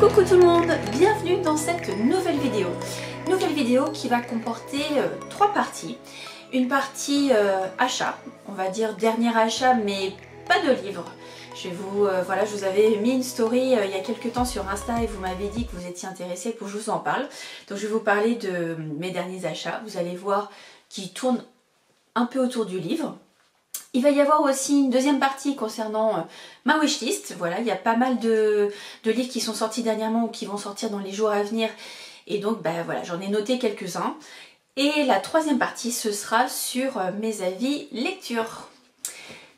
Coucou tout le monde, bienvenue dans cette nouvelle vidéo. Nouvelle vidéo qui va comporter trois parties. Une partie achat, on va dire dernier achat mais pas de livre. Je vous avais mis une story il y a quelques temps sur Insta et vous m'avez dit que vous étiez intéressé pour que je vous en parle. Donc je vais vous parler de mes derniers achats. Vous allez voir qui tourne un peu autour du livre. Il va y avoir aussi une deuxième partie concernant ma wishlist. Voilà, il y a pas mal de livres qui sont sortis dernièrement ou qui vont sortir dans les jours à venir. Et donc, voilà, j'en ai noté quelques-uns. Et la troisième partie, ce sera sur mes avis lecture.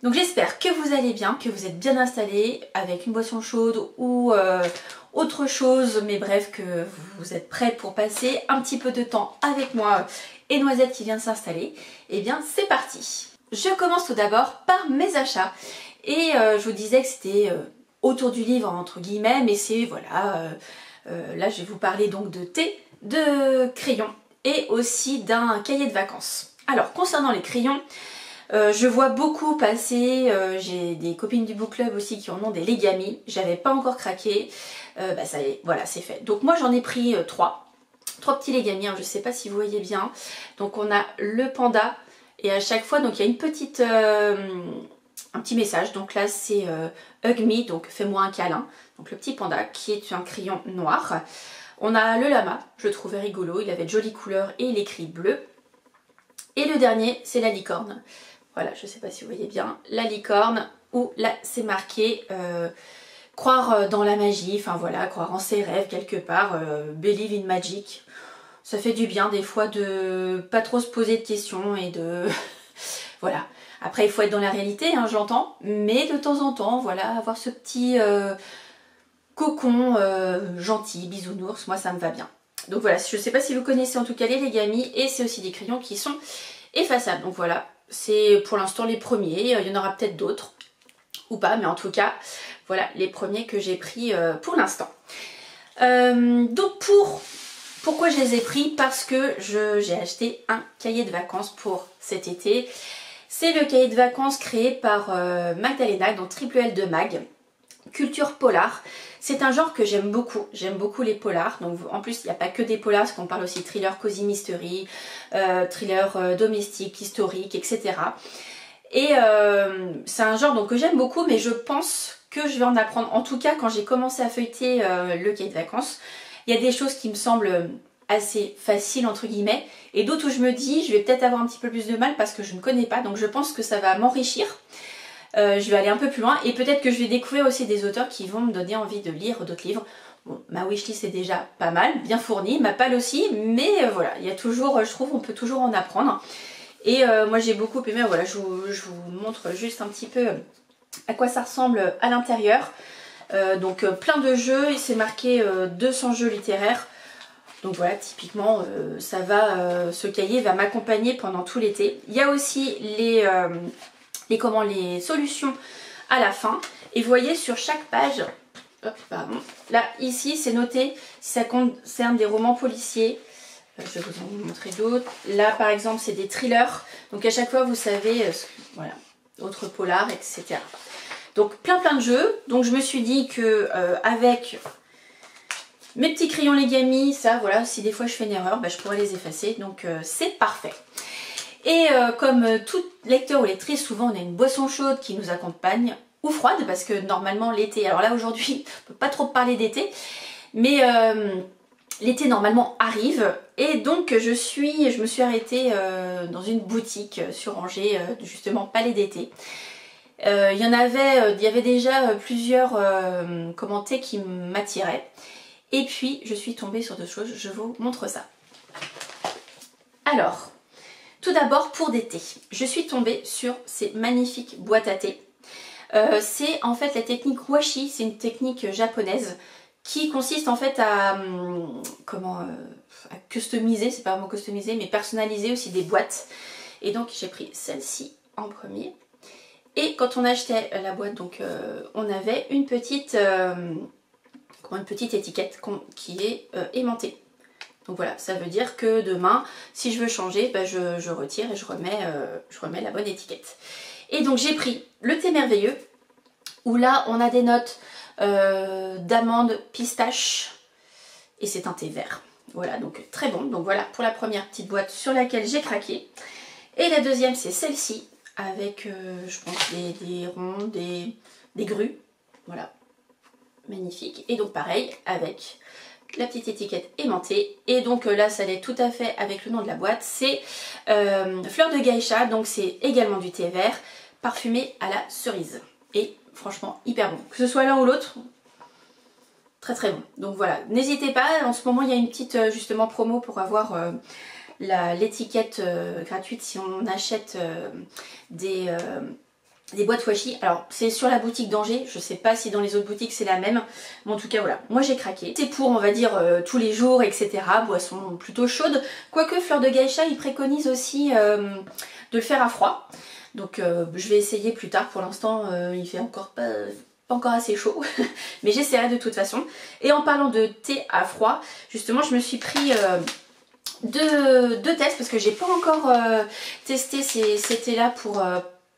Donc j'espère que vous allez bien, que vous êtes bien installés avec une boisson chaude ou autre chose. Mais bref, que vous êtes prêts pour passer un petit peu de temps avec moi et Noisette qui vient de s'installer. Et bien, c'est parti! Je commence tout d'abord par mes achats et je vous disais que c'était autour du livre entre guillemets, mais c'est voilà, là je vais vous parler donc de thé, de crayons et aussi d'un cahier de vacances. Alors concernant les crayons, je vois beaucoup passer, j'ai des copines du book club aussi qui en ont des Legami, j'avais pas encore craqué, ça y est, voilà c'est fait. Donc moi j'en ai pris trois petits Legami, hein, je sais pas si vous voyez bien. Donc on a le panda. Et à chaque fois, donc il y a une petite, un petit message. Donc là, c'est Hug Me, donc fais-moi un câlin. Donc le petit panda qui est un crayon noir. On a le lama, je le trouvais rigolo. Il avait de jolies couleurs et il écrit bleu. Et le dernier, c'est la licorne. Voilà, je ne sais pas si vous voyez bien. La licorne, où là, c'est marqué croire dans la magie. Enfin voilà, croire en ses rêves quelque part. Believe in magic. Ça fait du bien des fois de pas trop se poser de questions et de... voilà. Après il faut être dans la réalité, hein, j'entends. Mais de temps en temps, voilà, avoir ce petit cocon gentil, bisounours, moi ça me va bien. Donc voilà, je sais pas si vous connaissez en tout cas les Legami. Et c'est aussi des crayons qui sont effaçables. Donc voilà, c'est pour l'instant les premiers. Il y en aura peut-être d'autres ou pas. Mais en tout cas, voilà les premiers que j'ai pris pour l'instant. Donc pourquoi je les ai pris? Parce que j'ai acheté un cahier de vacances pour cet été. C'est le cahier de vacances créé par Magdalena, donc Triple L de Mag, culture polar. C'est un genre que j'aime beaucoup les polars. Donc en plus il n'y a pas que des polars, parce qu'on parle aussi de thriller cozy mystery, thriller domestique, historique, etc. Et c'est un genre donc, que j'aime beaucoup, mais je pense que je vais en apprendre. En tout cas, quand j'ai commencé à feuilleter le cahier de vacances, il y a des choses qui me semblent assez faciles entre guillemets et d'autres où je me dis je vais peut-être avoir un petit peu plus de mal parce que je ne connais pas, donc je pense que ça va m'enrichir. Je vais aller un peu plus loin et peut-être que je vais découvrir aussi des auteurs qui vont me donner envie de lire d'autres livres. Bon, ma wishlist est déjà pas mal, bien fournie, ma palle aussi, mais voilà, il y a toujours, je trouve on peut toujours en apprendre. Et moi j'ai beaucoup aimé, voilà, je vous montre juste un petit peu à quoi ça ressemble à l'intérieur. Donc plein de jeux, il s'est marqué 200 jeux littéraires. Donc voilà, typiquement, ce cahier va m'accompagner pendant tout l'été. Il y a aussi les solutions à la fin. Et vous voyez sur chaque page, hop, pardon, là ici c'est noté si ça concerne des romans policiers. Je vais vous en montrer d'autres. Là par exemple c'est des thrillers. Donc à chaque fois vous savez, voilà, autres polars, etc. Donc plein de jeux. Donc je me suis dit que avec mes petits crayons Legami, ça voilà, si des fois je fais une erreur, je pourrais les effacer. Donc c'est parfait. Et comme tout lecteur ou lectrice, souvent on a une boisson chaude qui nous accompagne, ou froide, parce que normalement l'été, alors là aujourd'hui on ne peut pas trop parler d'été, mais l'été normalement arrive. Et donc je me suis arrêtée dans une boutique sur Angers, justement Palais d'été. Il y avait déjà plusieurs commentaires qui m'attiraient. Et puis je suis tombée sur deux choses, je vous montre ça. Alors, tout d'abord pour des thés, je suis tombée sur ces magnifiques boîtes à thé. C'est en fait la technique washi, c'est une technique japonaise qui consiste en fait à customiser, c'est pas vraiment customiser, mais personnaliser aussi des boîtes. Et donc j'ai pris celle-ci en premier. Et quand on achetait la boîte, donc on avait une petite étiquette qui est aimantée. Donc voilà, ça veut dire que demain, si je veux changer, je retire et je remets la bonne étiquette. Et donc j'ai pris le thé merveilleux, où là on a des notes d'amande pistache et c'est un thé vert. Voilà, donc très bon. Donc voilà pour la première petite boîte sur laquelle j'ai craqué. Et la deuxième c'est celle-ci avec je pense des ronds, des grues. Voilà, magnifique. Et donc pareil avec la petite étiquette aimantée. Et donc là ça l'est tout à fait avec le nom de la boîte. C'est Fleur de Geisha, donc c'est également du thé vert parfumé à la cerise. Et franchement hyper bon. Que ce soit l'un ou l'autre, très très bon. Donc voilà, n'hésitez pas, en ce moment il y a une petite justement promo pour avoir l'étiquette gratuite si on achète des boîtes washi. Alors c'est sur la boutique d'Angers, je sais pas si dans les autres boutiques c'est la même, mais en tout cas voilà, moi j'ai craqué. C'est pour on va dire tous les jours, etc. Boisson plutôt chaude, quoique Fleur de Geisha il préconise aussi de le faire à froid. Donc je vais essayer plus tard, pour l'instant il fait encore pas encore assez chaud, mais j'essaierai de toute façon. Et en parlant de thé à froid, justement je me suis pris deux tests parce que j'ai pas encore testé ces thés là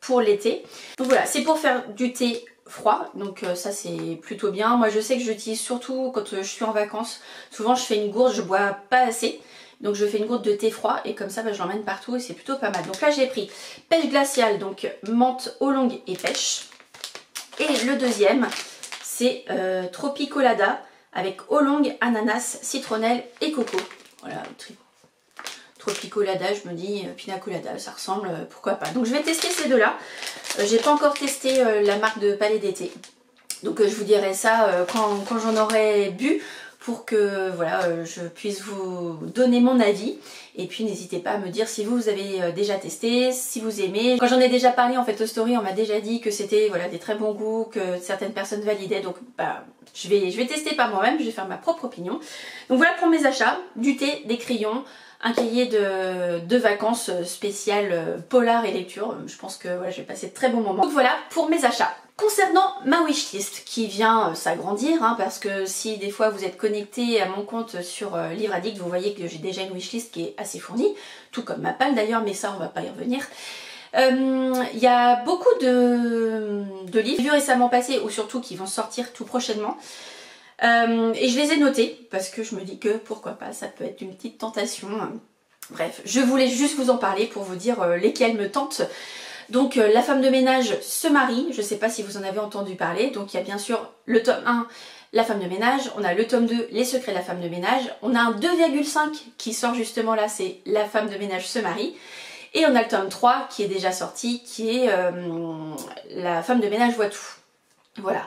pour l'été. Donc voilà, c'est pour faire du thé froid, donc ça c'est plutôt bien. Moi je sais que j'utilise surtout quand je suis en vacances, souvent je fais une gourde, je bois pas assez. Donc je fais une gourde de thé froid et comme ça je l'emmène partout et c'est plutôt pas mal. Donc là j'ai pris pêche glaciale, donc menthe, oolong et pêche. Et le deuxième c'est Tropicolada avec oolong, ananas, citronnelle et coco. Voilà, Tropicolada, je me dis pina colada, ça ressemble, pourquoi pas. Donc je vais tester ces deux-là. J'ai pas encore testé la marque de Palais d'été. Donc je vous dirai ça quand j'en aurai bu pour que voilà, je puisse vous donner mon avis. Et puis n'hésitez pas à me dire si vous avez déjà testé, si vous aimez. Quand j'en ai déjà parlé en fait au story, on m'a déjà dit que c'était voilà, des très bons goûts, que certaines personnes validaient. Donc bah, je vais tester par moi-même, je vais faire ma propre opinion. Donc voilà pour mes achats, du thé, des crayons, un cahier de vacances spécial polar et lecture. Je pense que voilà, je vais passer de très bons moments. Donc voilà pour mes achats. Concernant ma wishlist qui vient s'agrandir, hein, parce que si des fois vous êtes connecté à mon compte sur Livre Addict, vous voyez que j'ai déjà une wishlist qui est assez fournie, tout comme ma palle d'ailleurs, mais ça on va pas y revenir. Il y a beaucoup de livres vus récemment passés ou surtout qui vont sortir tout prochainement. Et je les ai notés parce que je me dis que pourquoi pas, ça peut être une petite tentation. Bref, je voulais juste vous en parler pour vous dire lesquels me tentent. Donc La femme de ménage se marie, je ne sais pas si vous en avez entendu parler. Donc il y a bien sûr le tome 1, La femme de ménage, on a le tome 2, Les secrets de la femme de ménage, on a un 2,5 qui sort justement là, c'est La femme de ménage se marie. Et on a le tome 3 qui est déjà sorti, qui est La femme de ménage voit tout. Voilà.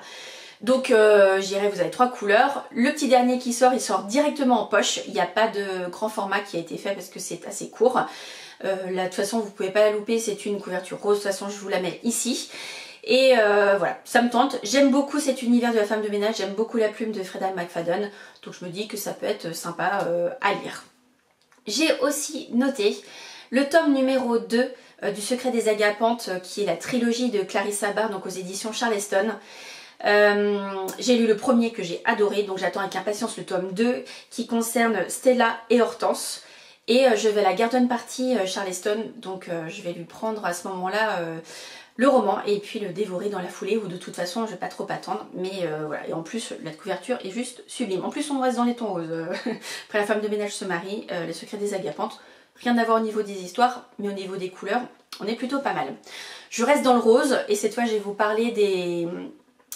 Donc je dirais vous avez 3 couleurs. Le petit dernier qui sort, il sort directement en poche. Il n'y a pas de grand format qui a été fait parce que c'est assez court. Là de toute façon vous ne pouvez pas la louper, c'est une couverture rose. De toute façon je vous la mets ici. Et voilà, ça me tente. J'aime beaucoup cet univers de la femme de ménage. J'aime beaucoup la plume de Freida McFadden. Donc je me dis que ça peut être sympa à lire. J'ai aussi noté le tome numéro 2 du Secret des Agapantes, qui est la trilogie de Clarissa Barr, donc aux éditions Charleston. J'ai lu le premier que j'ai adoré, donc j'attends avec impatience le tome 2 qui concerne Stella et Hortense. Et je vais à la garden party Charleston, donc je vais lui prendre à ce moment-là le roman et puis le dévorer dans la foulée, ou de toute façon je vais pas trop attendre. Mais voilà, et en plus la couverture est juste sublime. En plus on reste dans les tons roses. Après La femme de ménage se marie, Le secret des Agapantes. Rien à voir au niveau des histoires, mais au niveau des couleurs, on est plutôt pas mal. Je reste dans le rose et cette fois je vais vous parler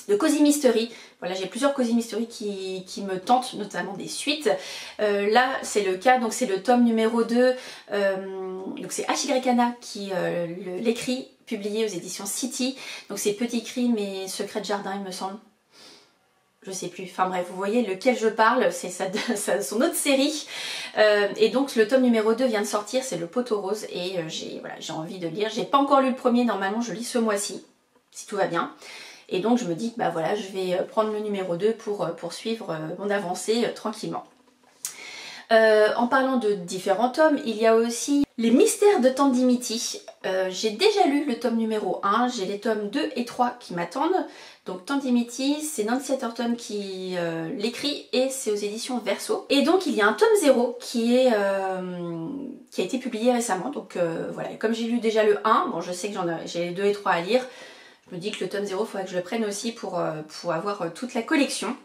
de Cozy Mystery. Voilà, j'ai plusieurs Cozy Mystery qui me tentent, notamment des suites. Là, c'est le cas, donc c'est le tome numéro 2. Donc c'est Ashigrekana qui l'écrit, publié aux éditions City. Donc c'est Petit Crime et Secret de Jardin, il me semble. Je sais plus, enfin bref, vous voyez lequel je parle, c'est son autre série. Et donc le tome numéro 2 vient de sortir, c'est le Poteau Rose. Et j'ai envie de lire. J'ai pas encore lu le premier, normalement je lis ce mois-ci, si tout va bien. Et donc je me dis que bah voilà, je vais prendre le numéro 2 pour poursuivre mon avancée tranquillement. En parlant de différents tomes, il y a aussi Les Mystères de Tante Dimity. J'ai déjà lu le tome numéro 1, j'ai les tomes 2 et 3 qui m'attendent. Donc Tante Dimity, c'est Nancy Atherton qui l'écrit et c'est aux éditions Verso. Et donc il y a un tome 0 qui a été publié récemment. Donc voilà, comme j'ai lu déjà le 1, bon je sais que j'ai les 2 et 3 à lire. Je me dis que le tome 0, il faudrait que je le prenne aussi pour avoir toute la collection.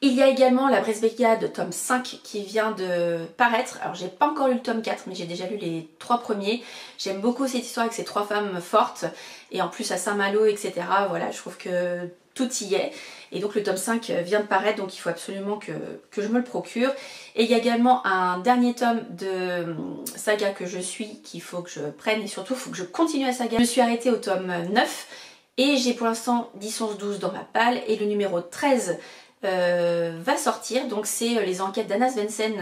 Il y a également La Bresse Brigade tome 5 qui vient de paraître. Alors j'ai pas encore lu le tome 4 mais j'ai déjà lu les 3 premiers. J'aime beaucoup cette histoire avec ces 3 femmes fortes et en plus à Saint-Malo, etc. Voilà, je trouve que tout y est. Et donc le tome 5 vient de paraître, donc il faut absolument que je me le procure. Et il y a également un dernier tome de saga que je suis, qu'il faut que je prenne et surtout il faut que je continue la saga. Je me suis arrêtée au tome 9 et j'ai pour l'instant 10, 11, 12 dans ma palle et le numéro 13 va sortir, donc c'est les enquêtes d'Anna Svensson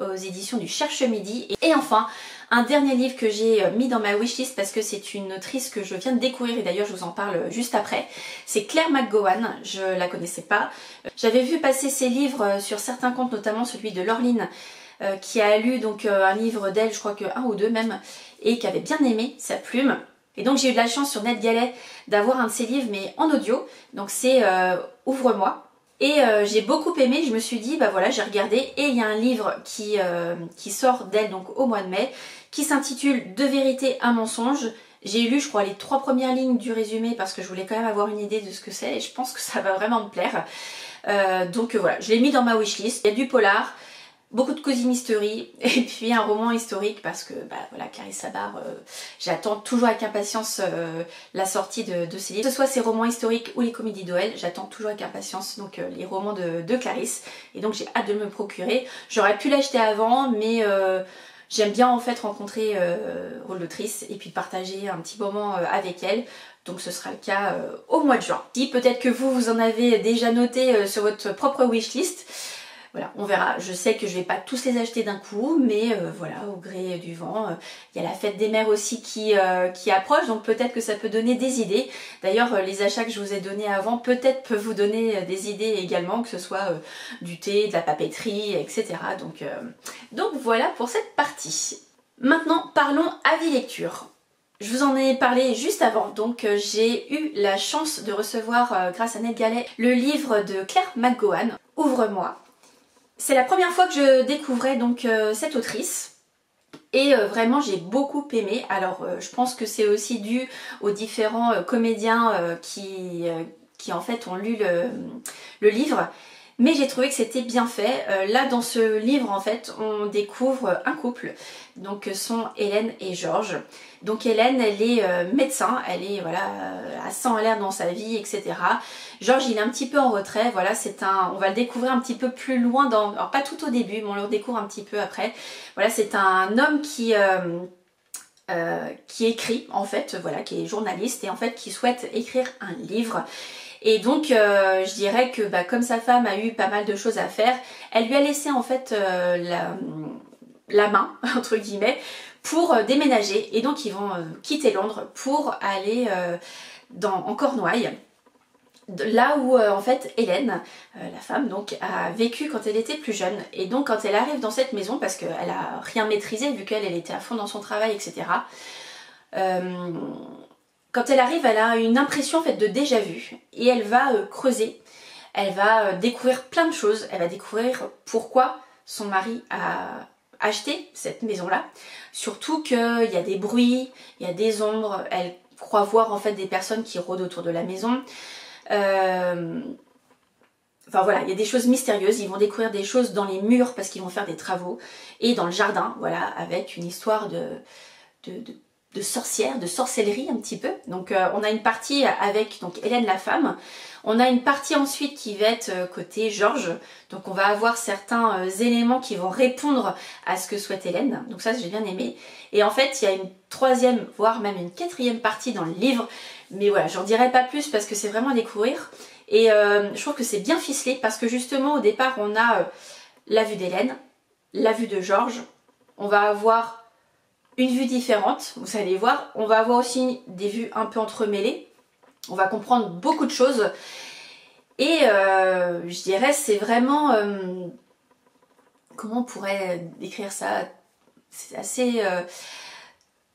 aux éditions du Cherche Midi. Et enfin un dernier livre que j'ai mis dans ma wishlist parce que c'est une autrice que je viens de découvrir et d'ailleurs je vous en parle juste après, c'est Claire McGowan. Je la connaissais pas, j'avais vu passer ses livres sur certains comptes, notamment celui de Laureline qui a lu donc un livre d'elle, je crois que un ou deux même, et qui avait bien aimé sa plume. Et donc j'ai eu de la chance sur NetGalley d'avoir un de ses livres mais en audio, donc c'est Ouvre-moi. Et j'ai beaucoup aimé, je me suis dit, bah voilà, j'ai regardé et il y a un livre qui sort d'elle donc au mois de mai, qui s'intitule De vérité, un mensonge. J'ai lu, je crois, les 3 premières lignes du résumé parce que je voulais quand même avoir une idée de ce que c'est et je pense que ça va vraiment me plaire. Donc voilà, je l'ai mis dans ma wishlist. Il y a du polar, beaucoup de cosy mystery et puis un roman historique parce que bah voilà, Clarisse Sabar, j'attends toujours avec impatience la sortie de ses livres, que ce soit ses romans historiques ou les comédies Noël, j'attends toujours avec impatience donc les romans de Clarisse et donc j'ai hâte de me le procurer. J'aurais pu l'acheter avant mais j'aime bien en fait rencontrer l'autrice et puis partager un petit moment avec elle. Donc ce sera le cas au mois de juin. Si peut-être que vous en avez déjà noté sur votre propre wishlist. Voilà, on verra. Je sais que je vais pas tous les acheter d'un coup, mais voilà, au gré du vent. Il y a la fête des mères aussi qui approche, donc peut-être que ça peut donner des idées. D'ailleurs, les achats que je vous ai donnés avant, peut-être peuvent vous donner des idées également, que ce soit du thé, de la papeterie, etc. Donc voilà pour cette partie. Maintenant, parlons avis lecture. Je vous en ai parlé juste avant, donc j'ai eu la chance de recevoir, grâce à NetGalley, le livre de Claire McGowan, Ouvre-moi. C'est la première fois que je découvrais donc cette autrice et vraiment j'ai beaucoup aimé. Alors je pense que c'est aussi dû aux différents comédiens qui en fait ont lu le livre. Mais j'ai trouvé que c'était bien fait. Là dans ce livre en fait on découvre un couple, donc sont Hélène et Georges. Donc Hélène elle est médecin, elle est voilà à 100 à l'air dans sa vie, etc. Georges il est un petit peu en retrait, voilà on va le découvrir un petit peu plus loin alors pas tout au début mais on le découvre un petit peu après. Voilà c'est un homme qui écrit en fait, voilà, qui est journaliste et en fait qui souhaite écrire un livre. Et donc je dirais que bah, comme sa femme a eu pas mal de choses à faire, elle lui a laissé en fait la main, entre guillemets, pour déménager. Et donc ils vont quitter Londres pour aller en Cornouailles. Là où en fait Hélène, la femme donc, a vécu quand elle était plus jeune. Et donc quand elle arrive dans cette maison, parce qu'elle a rien maîtrisé vu qu'elle était à fond dans son travail, etc. Quand elle arrive, elle a une impression en fait de déjà-vu et elle va creuser, elle va découvrir plein de choses, elle va découvrir pourquoi son mari a acheté cette maison-là, surtout qu'il y a des bruits, il y a des ombres, elle croit voir en fait des personnes qui rôdent autour de la maison. Enfin voilà, il y a des choses mystérieuses, ils vont découvrir des choses dans les murs parce qu'ils vont faire des travaux et dans le jardin, voilà, avec une histoire de sorcière, de sorcellerie un petit peu. Donc on a une partie avec donc Hélène la femme, on a une partie ensuite qui va être côté Georges, donc on va avoir certains éléments qui vont répondre à ce que souhaite Hélène, donc ça j'ai bien aimé. Et en fait il y a une troisième, voire même une quatrième partie dans le livre, mais voilà, j'en dirai pas plus parce que c'est vraiment à découvrir. Et je trouve que c'est bien ficelé parce que justement au départ on a la vue d'Hélène, la vue de Georges, on va avoir une vue différente, vous allez voir, on va avoir aussi des vues un peu entremêlées, on va comprendre beaucoup de choses et je dirais c'est vraiment, comment on pourrait décrire ça, c'est assez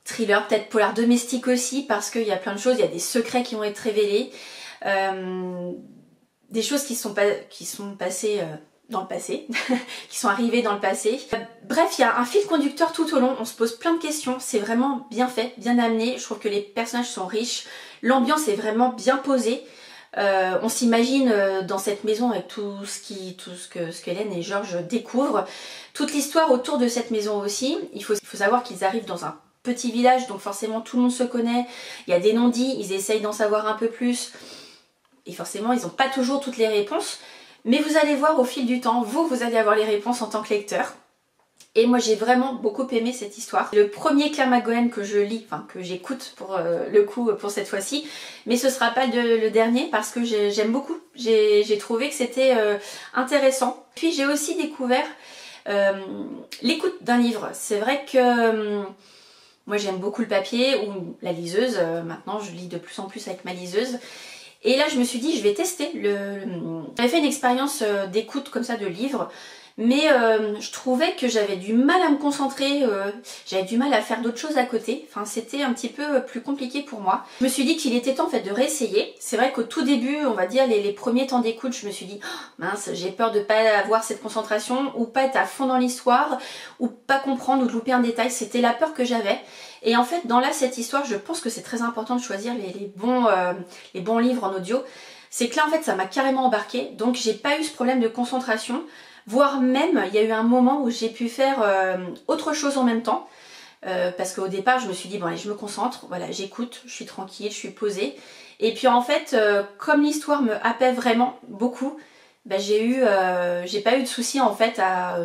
thriller, peut-être polar domestique aussi parce qu'il y a plein de choses, il y a des secrets qui vont être révélés, des choses qui sont passées dans le passé, qui sont arrivées dans le passé. Bref, il y a un fil conducteur tout au long, on se pose plein de questions, c'est vraiment bien fait, bien amené, je trouve que les personnages sont riches, L'ambiance est vraiment bien posée. On s'imagine dans cette maison avec tout ce que Hélène et Georges découvrent. Toute l'histoire autour de cette maison aussi. Il faut savoir qu'ils arrivent dans un petit village, donc forcément tout le monde se connaît. Il y a des non-dits, ils essayent d'en savoir un peu plus. Et forcément, ils n'ont pas toujours toutes les réponses. Mais vous allez voir au fil du temps, vous allez avoir les réponses en tant que lecteur. Et moi j'ai vraiment beaucoup aimé cette histoire. Le premier Claire McGowan que je lis, enfin que j'écoute pour le coup pour cette fois-ci, mais ce sera pas le dernier parce que j'aime beaucoup. J'ai trouvé que c'était intéressant. Puis j'ai aussi découvert l'écoute d'un livre. C'est vrai que moi j'aime beaucoup le papier ou la liseuse. Maintenant je lis de plus en plus avec ma liseuse. Et là je me suis dit je vais tester. J'avais fait une expérience d'écoute comme ça de livres. Mais je trouvais que j'avais du mal à me concentrer, j'avais du mal à faire d'autres choses à côté. Enfin, c'était un petit peu plus compliqué pour moi. Je me suis dit qu'il était temps en fait de réessayer. C'est vrai qu'au tout début, on va dire les premiers temps d'écoute, je me suis dit oh, mince, j'ai peur de pas avoir cette concentration ou pas être à fond dans l'histoire ou pas comprendre ou de louper un détail. C'était la peur que j'avais. Et en fait, dans cette histoire, je pense que c'est très important de choisir les bons livres en audio. C'est que là, en fait, ça m'a carrément embarqué. Donc, j'ai pas eu ce problème de concentration. Voire même, il y a eu un moment où j'ai pu faire autre chose en même temps. Parce qu'au départ, je me suis dit, bon allez, je me concentre, voilà, j'écoute, je suis tranquille, je suis posée. Et puis en fait, comme l'histoire me happait vraiment beaucoup, bah, j'ai pas eu de soucis en fait à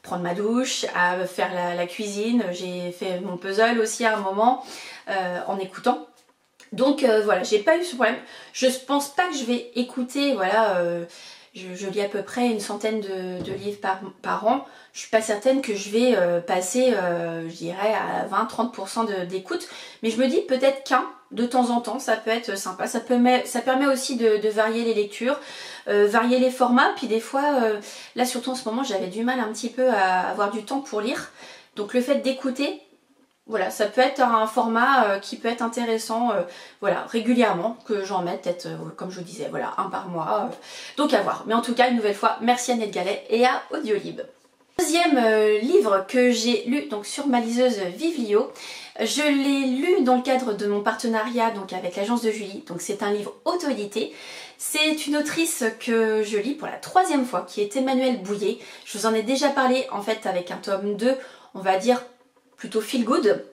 prendre ma douche, à faire la cuisine. J'ai fait mon puzzle aussi à un moment en écoutant. Donc voilà, j'ai pas eu ce problème. Je pense pas que je vais écouter, voilà... Je lis à peu près une centaine de livres par an. Je suis pas certaine que je vais passer, je dirais, à 20-30% d'écoute. Mais je me dis peut-être qu'un, de temps en temps, ça peut être sympa. Ça permet aussi de varier les lectures, varier les formats. Puis des fois, là surtout en ce moment, j'avais du mal un petit peu à avoir du temps pour lire. Donc le fait d'écouter, voilà, ça peut être un format qui peut être intéressant, voilà, régulièrement, que j'en mette peut-être, comme je vous disais, voilà, un par mois. Donc à voir. Mais en tout cas, une nouvelle fois, merci à Annette Gallet et à Audiolib. Deuxième livre que j'ai lu donc sur ma liseuse Vivelio, je l'ai lu dans le cadre de mon partenariat donc avec l'agence de Julie. Donc c'est un livre auto-édité. C'est une autrice que je lis pour la 3e fois, qui est Emmanuelle Bouillet. Je vous en ai déjà parlé en fait avec un tome 2, on va dire plutôt feel good.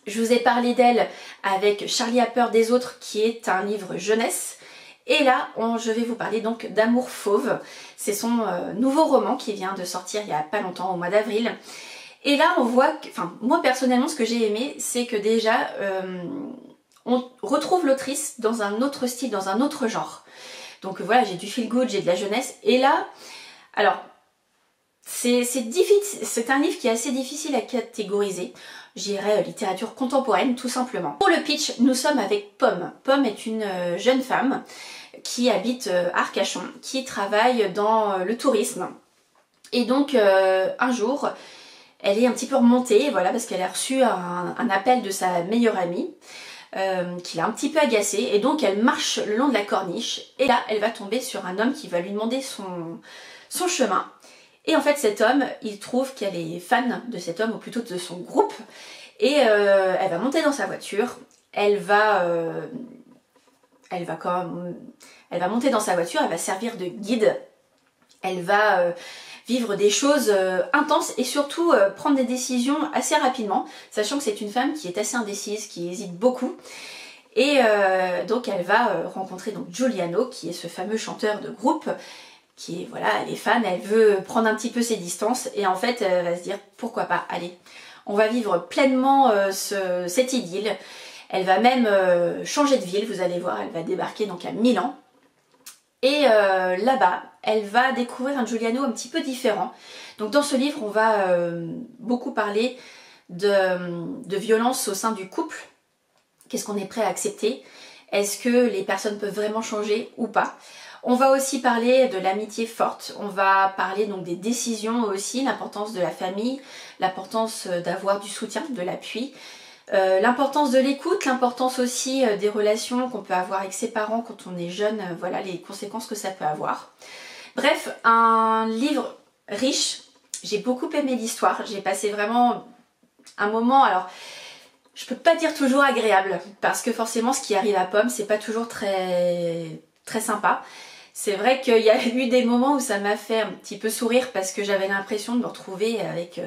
Je vous ai parlé d'elle avec Charlie a peur des autres qui est un livre jeunesse. Et là, je vais vous parler donc d'Amour fauve. C'est son nouveau roman qui vient de sortir il n'y a pas longtemps, au mois d'avril. Et là, on voit que, enfin, moi personnellement, ce que j'ai aimé, c'est que déjà, on retrouve l'autrice dans un autre style, dans un autre genre. Donc voilà, j'ai du feel good, j'ai de la jeunesse. Et là, alors... C'est un livre qui est assez difficile à catégoriser. J'irais littérature contemporaine tout simplement. Pour le pitch, nous sommes avec Pomme. Pomme est une jeune femme qui habite Arcachon, qui travaille dans le tourisme. Et donc un jour, elle est un petit peu remontée, voilà, parce qu'elle a reçu un appel de sa meilleure amie qui l'a un petit peu agacée. Et donc elle marche le long de la corniche. Et là, elle va tomber sur un homme qui va lui demander son chemin. Et en fait cet homme, il trouve qu'elle est fan de cet homme, ou plutôt de son groupe. Et elle va monter dans sa voiture, elle va monter dans sa voiture, elle va servir de guide. Elle va vivre des choses intenses et surtout prendre des décisions assez rapidement, sachant que c'est une femme qui est assez indécise, qui hésite beaucoup. Et donc elle va rencontrer donc Giuliano, qui est ce fameux chanteur de groupe, qui est, voilà, elle est fan, elle veut prendre un petit peu ses distances et en fait elle va se dire pourquoi pas, allez, on va vivre pleinement cette idylle. Elle va même changer de ville, vous allez voir, elle va débarquer donc à Milan. Et là-bas, elle va découvrir un Giuliano un petit peu différent. Donc dans ce livre, on va beaucoup parler de violence au sein du couple. Qu'est-ce qu'on est prêt à accepter? Est-ce que les personnes peuvent vraiment changer ou pas? On va aussi parler de l'amitié forte, on va parler donc des décisions aussi, l'importance de la famille, l'importance d'avoir du soutien, de l'appui, l'importance de l'écoute, l'importance aussi des relations qu'on peut avoir avec ses parents quand on est jeune, voilà les conséquences que ça peut avoir. Bref, un livre riche, j'ai beaucoup aimé l'histoire, j'ai passé vraiment un moment, alors je peux pas dire toujours agréable, parce que forcément ce qui arrive à Pomme, c'est pas toujours très sympa. C'est vrai qu'il y a eu des moments où ça m'a fait un petit peu sourire parce que j'avais l'impression de me retrouver avec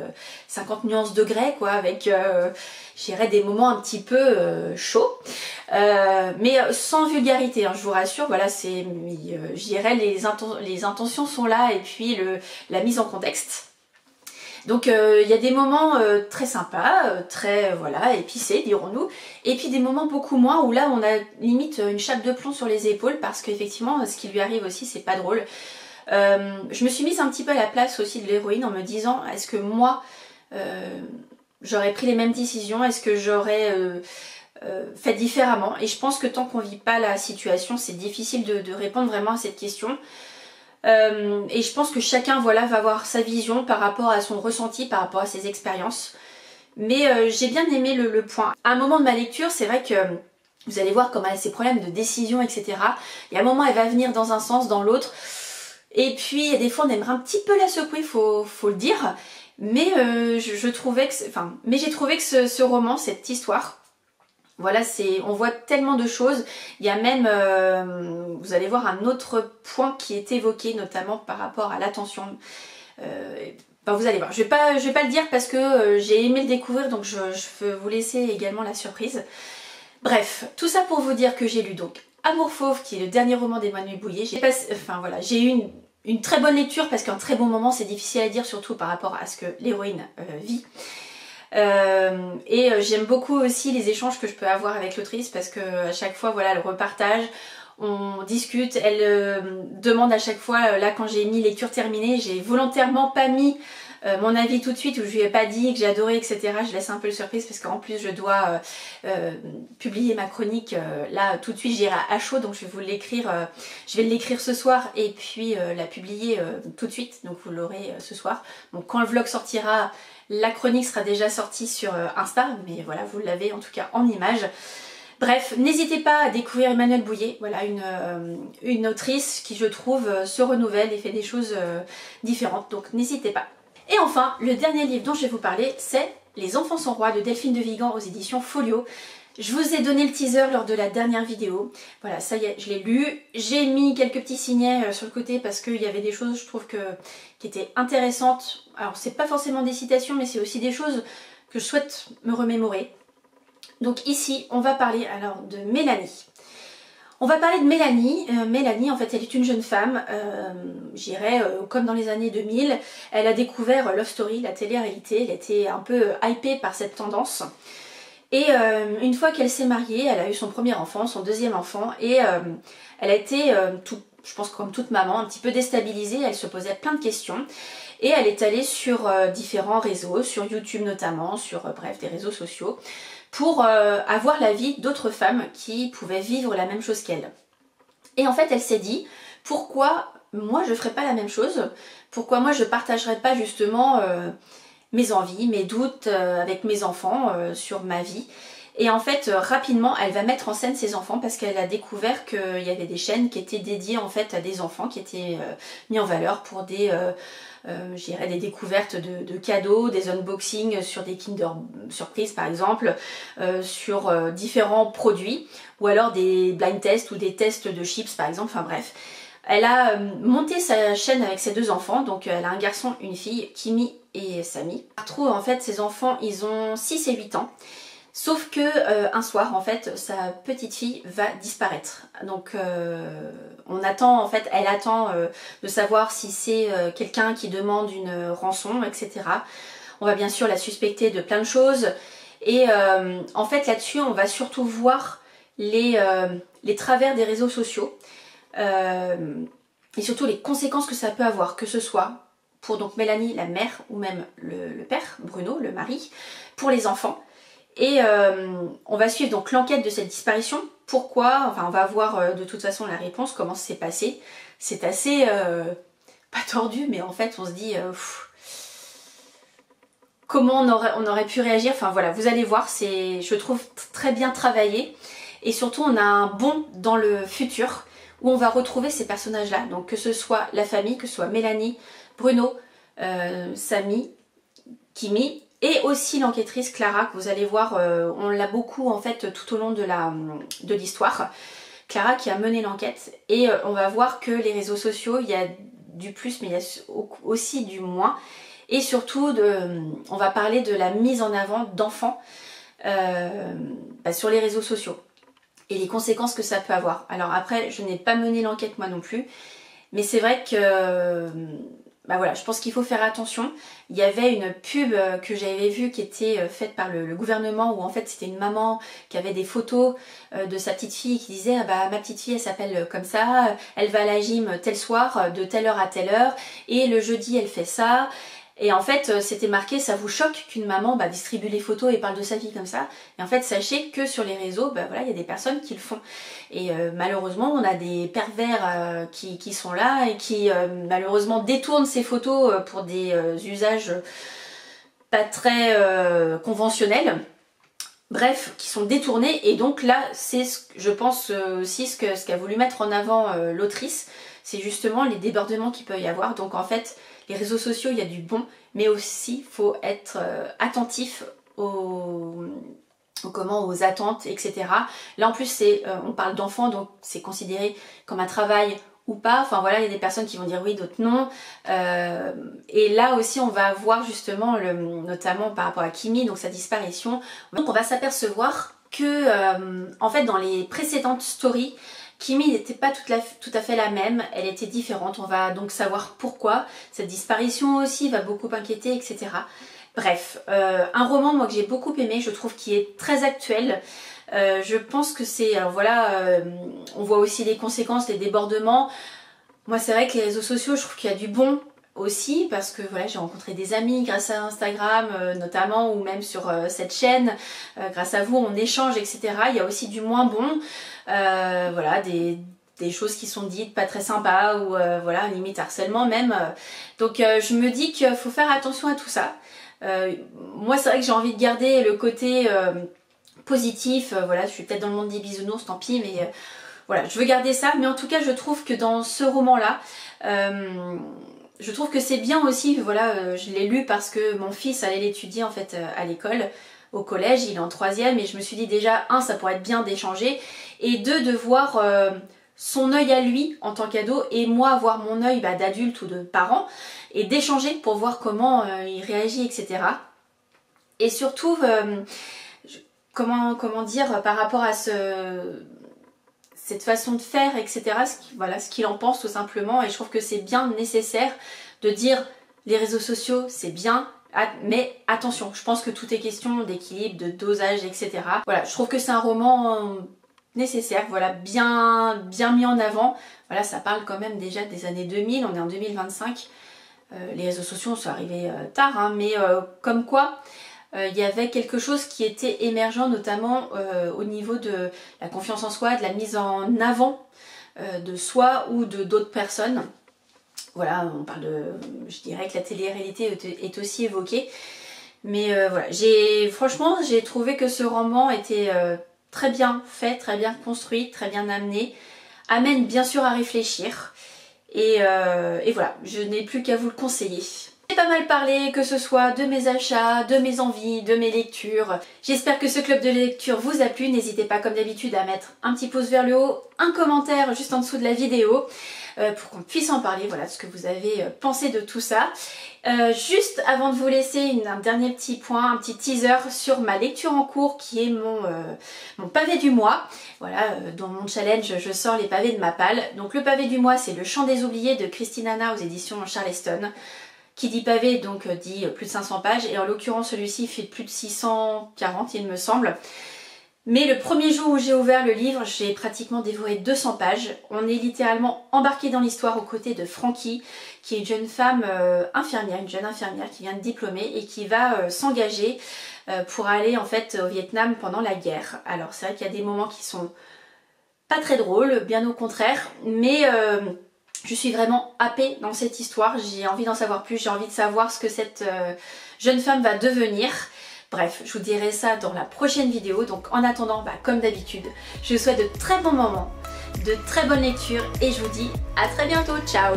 50 nuances de grès, quoi, avec, je dirais, des moments un petit peu chauds, mais sans vulgarité, hein, je vous rassure, voilà, c'est, je dirais, les intentions sont là et puis la mise en contexte. Donc il y a des moments très sympas, très voilà, épicés dirons-nous, et puis des moments beaucoup moins où là on a limite une chape de plomb sur les épaules parce qu'effectivement ce qui lui arrive aussi c'est pas drôle. Je me suis mise un petit peu à la place aussi de l'héroïne en me disant est-ce que moi j'aurais pris les mêmes décisions, est-ce que j'aurais fait différemment, et je pense que tant qu'on vit pas la situation c'est difficile de répondre vraiment à cette question. Et je pense que chacun voilà, va avoir sa vision par rapport à son ressenti, par rapport à ses expériences. Mais j'ai bien aimé le point. À un moment de ma lecture, c'est vrai que vous allez voir comme elle a ses problèmes de décision, etc. Et à un moment, elle va venir dans un sens, dans l'autre. Et puis, des fois, on aimerait un petit peu la secouer, faut le dire. Mais je trouvais que, mais j'ai trouvé que ce roman, cette histoire, voilà, on voit tellement de choses. Il y a même, vous allez voir un autre point qui est évoqué, notamment par rapport à l'attention. Vous allez voir, je vais pas le dire parce que j'ai aimé le découvrir, donc je veux vous laisser également la surprise. Bref, tout ça pour vous dire que j'ai lu donc Amour Fauve, qui est le dernier roman d'Emmanuel Bouillet. J'ai eu une très bonne lecture parce qu'un très bon moment, c'est difficile à dire, surtout par rapport à ce que l'héroïne vit. J'aime beaucoup aussi les échanges que je peux avoir avec l'autrice parce que à chaque fois voilà elle repartage, on discute, elle demande à chaque fois, là quand j'ai mis lecture terminée, j'ai volontairement pas mis mon avis tout de suite, où je lui ai pas dit que j'ai adoré, etc. Je laisse un peu le surprise parce qu'en plus je dois publier ma chronique là tout de suite, j'irai à chaud, donc je vais vous l'écrire, je vais l'écrire ce soir et puis la publier tout de suite, donc vous l'aurez ce soir. Donc quand le vlog sortira, la chronique sera déjà sortie sur Insta, mais voilà, vous l'avez en tout cas en image. Bref, n'hésitez pas à découvrir Emmanuel Bouillet, voilà une autrice qui je trouve se renouvelle et fait des choses différentes, donc n'hésitez pas. Et enfin, le dernier livre dont je vais vous parler, c'est Les Enfants sont rois de Delphine de Vigan aux éditions Folio. Je vous ai donné le teaser lors de la dernière vidéo. Voilà, ça y est, je l'ai lu. J'ai mis quelques petits signets sur le côté parce qu'il y avait des choses, je trouve, qui étaient intéressantes. Alors, c'est pas forcément des citations, mais c'est aussi des choses que je souhaite me remémorer. Donc ici, on va parler alors de Mélanie. On va parler de Mélanie. Mélanie, en fait, elle est une jeune femme, j'irais comme dans les années 2000. Elle a découvert Love Story, la télé-réalité. Elle était un peu hypée par cette tendance. Et une fois qu'elle s'est mariée, elle a eu son premier enfant, son deuxième enfant, et elle a été, je pense comme toute maman, un petit peu déstabilisée. Elle se posait plein de questions. Et elle est allée sur différents réseaux, sur YouTube notamment, sur bref, des réseaux sociaux, pour avoir l'avis d'autres femmes qui pouvaient vivre la même chose qu'elle. Et en fait, elle s'est dit, pourquoi moi je ne ferais pas la même chose? Pourquoi moi je ne partagerais pas justement mes envies, mes doutes avec mes enfants sur ma vie? Et en fait, rapidement, elle va mettre en scène ses enfants parce qu'elle a découvert qu'il y avait des chaînes qui étaient dédiées en fait à des enfants qui étaient mis en valeur pour des... je dirais des découvertes de cadeaux, des unboxings sur des Kinder Surprise par exemple, sur différents produits, ou alors des blind tests ou des tests de chips par exemple, enfin bref. Elle a monté sa chaîne avec ses deux enfants, donc elle a un garçon, une fille, Kimi et Sami. On retrouve en fait ses enfants, ils ont 6 et 8 ans. Sauf que un soir, en fait, sa petite fille va disparaître. Donc on attend, en fait, elle attend de savoir si c'est quelqu'un qui demande une rançon, etc. On va bien sûr la suspecter de plein de choses. Et en fait, là-dessus, on va surtout voir les travers des réseaux sociaux. Et surtout les conséquences que ça peut avoir, que ce soit pour donc Mélanie, la mère, ou même le père, Bruno, le mari, pour les enfants. Et on va suivre donc l'enquête de cette disparition. Pourquoi? Enfin, on va voir de toute façon la réponse, comment ça s'est passé. C'est assez, pas tordu, mais en fait on se dit comment on aurait pu réagir. Enfin voilà, vous allez voir, je trouve très bien travaillé. Et surtout on a un bond dans le futur où on va retrouver ces personnages-là. Donc que ce soit la famille, que ce soit Mélanie, Bruno, Sami, Kimi Et aussi l'enquêtrice Clara, que vous allez voir, on l'a beaucoup en fait tout au long de l'histoire. Clara qui a mené l'enquête, et on va voir que les réseaux sociaux, il y a du plus mais il y a aussi du moins. Et surtout, on va parler de la mise en avant d'enfants sur les réseaux sociaux et les conséquences que ça peut avoir. Alors après, je n'ai pas mené l'enquête moi non plus, mais c'est vrai que voilà, je pense qu'il faut faire attention. Il y avait une pub que j'avais vue qui était faite par le gouvernement, où en fait c'était une maman qui avait des photos de sa petite fille qui disait ma petite fille elle s'appelle comme ça, elle va à la gym tel soir de telle heure à telle heure, et le jeudi elle fait ça. Et en fait, c'était marqué, ça vous choque qu'une maman distribue les photos et parle de sa fille comme ça. Et en fait, sachez que sur les réseaux, voilà, il y a des personnes qui le font. Et malheureusement, on a des pervers qui sont là et qui malheureusement détournent ces photos pour des usages pas très conventionnels. Bref, qui sont détournés. Et donc là, c'est je pense aussi ce qu'a voulu mettre en avant l'autrice. C'est justement les débordements qu'il peut y avoir. Donc en fait, les réseaux sociaux, il y a du bon, mais aussi il faut être attentif aux attentes, etc. Là en plus, on parle d'enfants, donc c'est considéré comme un travail ou pas. Enfin voilà, il y a des personnes qui vont dire oui, d'autres non. Et là aussi, on va voir justement, notamment par rapport à Kimi, donc sa disparition. Donc on va s'apercevoir que, en fait, dans les précédentes stories, Kimi n'était pas tout à fait la même, elle était différente. On va donc savoir pourquoi. Cette disparition aussi va beaucoup inquiéter, etc. Bref, un roman moi que j'ai beaucoup aimé, je trouve qu'il est très actuel. Je pense que c'est... Alors voilà, on voit aussi les conséquences, les débordements. Moi c'est vrai que les réseaux sociaux, je trouve qu'il y a du bon aussi, parce que voilà, j'ai rencontré des amis grâce à Instagram notamment, ou même sur cette chaîne. Grâce à vous, on échange, etc. Il y a aussi du moins bon. Voilà, des choses qui sont dites pas très sympas, ou voilà, limite harcèlement même. Donc je me dis qu'il faut faire attention à tout ça. Moi c'est vrai que j'ai envie de garder le côté positif. Voilà, je suis peut-être dans le monde des bisounours, tant pis, mais voilà, je veux garder ça. Mais en tout cas, je trouve que dans ce roman-là, je trouve que c'est bien aussi. Voilà, je l'ai lu parce que mon fils allait l'étudier en fait à l'école, au collège, il est en 3e, et je me suis dit déjà, ça pourrait être bien d'échanger, et de voir son œil à lui en tant qu'ado, et moi voir mon œil d'adulte ou de parent, et d'échanger pour voir comment il réagit, etc. Et surtout, comment dire, par rapport à cette façon de faire, etc., ce qu'il en pense tout simplement. Et je trouve que c'est bien nécessaire de dire les réseaux sociaux c'est bien, mais attention, je pense que tout est question d'équilibre, de dosage, etc. Voilà, je trouve que c'est un roman nécessaire, voilà, bien mis en avant. Voilà, ça parle quand même déjà des années 2000, on est en 2025. Les réseaux sociaux sont arrivés tard, hein, mais comme quoi il y avait quelque chose qui était émergent, notamment au niveau de la confiance en soi, de la mise en avant de soi ou de d'autres personnes. Voilà, on parle de... Je dirais que la télé-réalité est aussi évoquée. Mais voilà, franchement, j'ai trouvé que ce roman était très bien fait, très bien construit, très bien amené. Amène bien sûr à réfléchir. Et voilà, je n'ai plus qu'à vous le conseiller. J'ai pas mal parlé, que ce soit de mes achats, de mes envies, de mes lectures. J'espère que ce club de lecture vous a plu. N'hésitez pas comme d'habitude à mettre un petit pouce vers le haut, un commentaire juste en dessous de la vidéo pour qu'on puisse en parler, voilà, ce que vous avez pensé de tout ça. Juste avant de vous laisser, un dernier petit point, un petit teaser sur ma lecture en cours qui est mon pavé du mois. Voilà, dans mon challenge, je sors les pavés de ma palle. Donc le pavé du mois, c'est Le Chant des oubliés de Christine Hanna aux éditions Charleston. Qui dit pavé, donc dit plus de 500 pages, et en l'occurrence celui-ci fait plus de 640 il me semble. Mais le premier jour où j'ai ouvert le livre, j'ai pratiquement dévoré 200 pages. On est littéralement embarqué dans l'histoire aux côtés de Frankie, qui est une jeune femme infirmière, une jeune infirmière qui vient de diplômer et qui va s'engager pour aller en fait au Vietnam pendant la guerre. Alors c'est vrai qu'il y a des moments qui sont pas très drôles, bien au contraire, mais je suis vraiment happée dans cette histoire. J'ai envie d'en savoir plus, j'ai envie de savoir ce que cette jeune femme va devenir. Bref, je vous dirai ça dans la prochaine vidéo. Donc en attendant, comme d'habitude, je vous souhaite de très bons moments, de très bonnes lectures et je vous dis à très bientôt. Ciao!